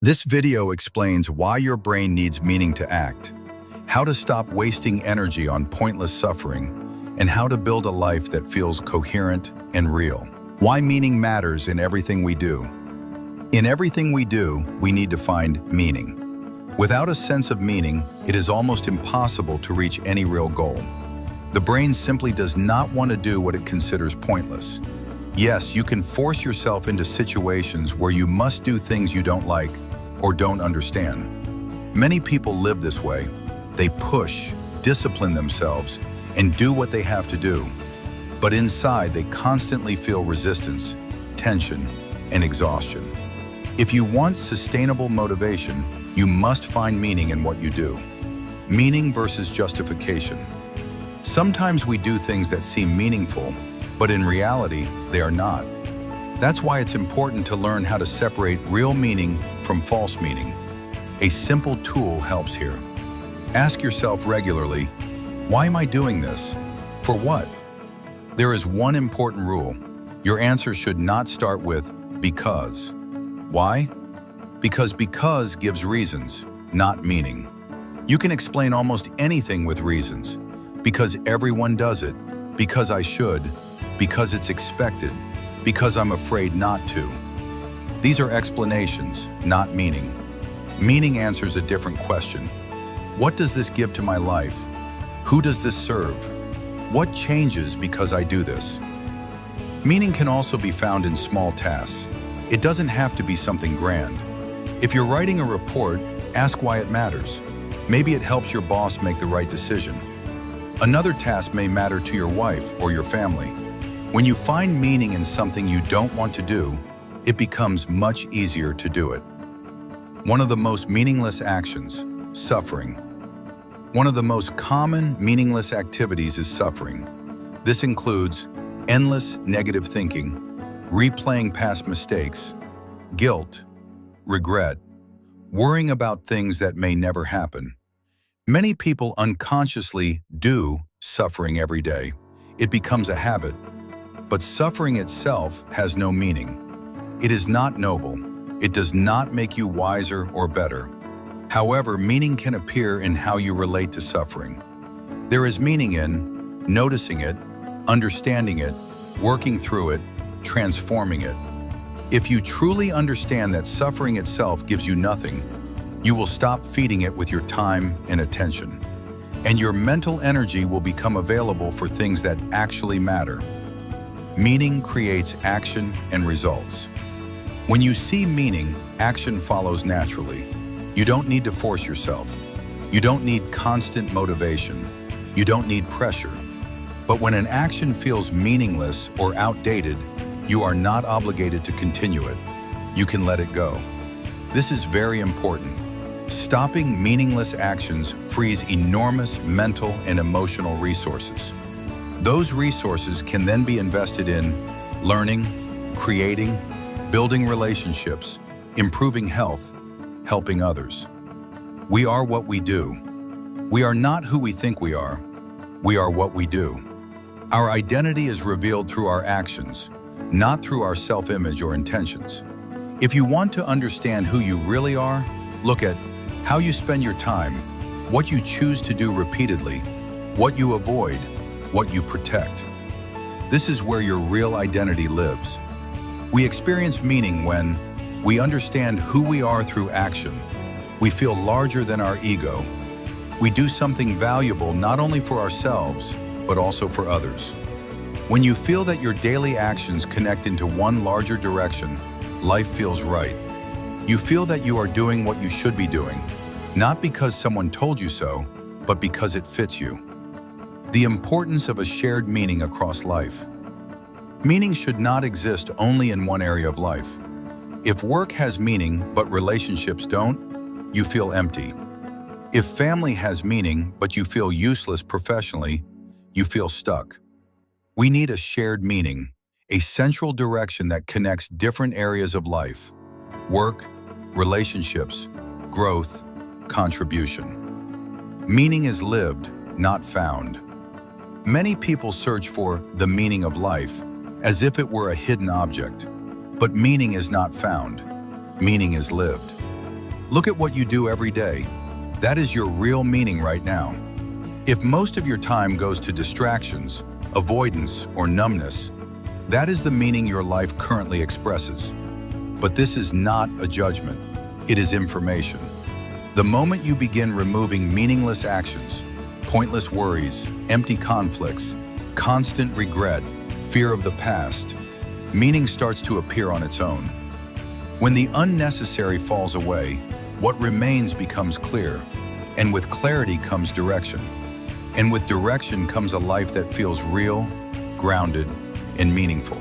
This video explains why your brain needs meaning to act, how to stop wasting energy on pointless suffering, and how to build a life that feels coherent and real. Why meaning matters in everything we do. In everything we do, we need to find meaning. Without a sense of meaning, it is almost impossible to reach any real goal. The brain simply does not want to do what it considers pointless. Yes, you can force yourself into situations where you must do things you don't like or don't understand. Many people live this way. They push, discipline themselves, and do what they have to do. But inside, they constantly feel resistance, tension, and exhaustion. If you want sustainable motivation, you must find meaning in what you do. Meaning versus justification. Sometimes we do things that seem meaningful, but in reality, they are not. That's why it's important to learn how to separate real meaning from false meaning. A simple tool helps here. Ask yourself regularly, why am I doing this? For what? There is one important rule. Your answer should not start with because. Why? Because gives reasons, not meaning. You can explain almost anything with reasons. Because everyone does it. Because I should. Because it's expected. Because I'm afraid not to. These are explanations, not meaning. Meaning answers a different question. What does this give to my life? Who does this serve? What changes because I do this? Meaning can also be found in small tasks. It doesn't have to be something grand. If you're writing a report, ask why it matters. Maybe it helps your boss make the right decision. Another task may matter to your wife or your family. When you find meaning in something you don't want to do, it becomes much easier to do it. One of the most meaningless actions, suffering. One of the most common meaningless activities is suffering. This includes endless negative thinking, replaying past mistakes, guilt, regret, worrying about things that may never happen. Many people unconsciously do suffering every day. It becomes a habit. But suffering itself has no meaning. It is not noble. It does not make you wiser or better. However, meaning can appear in how you relate to suffering. There is meaning in noticing it, understanding it, working through it, transforming it. If you truly understand that suffering itself gives you nothing, you will stop feeding it with your time and attention. And your mental energy will become available for things that actually matter. Meaning creates action and results. When you see meaning, action follows naturally. You don't need to force yourself. You don't need constant motivation. You don't need pressure. But when an action feels meaningless or outdated, you are not obligated to continue it. You can let it go. This is very important. Stopping meaningless actions frees enormous mental and emotional resources. Those resources can then be invested in learning, creating, building relationships, improving health, helping others. We are what we do. We are not who we think we are. We are what we do. Our identity is revealed through our actions, not through our self-image or intentions. If you want to understand who you really are, look at how you spend your time, what you choose to do repeatedly, what you avoid, what you protect. This is where your real identity lives. We experience meaning when we understand who we are through action. We feel larger than our ego. We do something valuable not only for ourselves, but also for others. When you feel that your daily actions connect into one larger direction, life feels right. You feel that you are doing what you should be doing, not because someone told you so, but because it fits you. The importance of a shared meaning across life. Meaning should not exist only in one area of life. If work has meaning but relationships don't, you feel empty. If family has meaning but you feel useless professionally, you feel stuck. We need a shared meaning, a central direction that connects different areas of life: work, relationships, growth, contribution. Meaning is lived, not found. Many people search for the meaning of life as if it were a hidden object. But meaning is not found. Meaning is lived. Look at what you do every day. That is your real meaning right now. If most of your time goes to distractions, avoidance, or numbness, that is the meaning your life currently expresses. But this is not a judgment. It is information. The moment you begin removing meaningless actions, pointless worries, empty conflicts, constant regret, fear of the past, meaning starts to appear on its own. When the unnecessary falls away, what remains becomes clear, and with clarity comes direction. And with direction comes a life that feels real, grounded, and meaningful.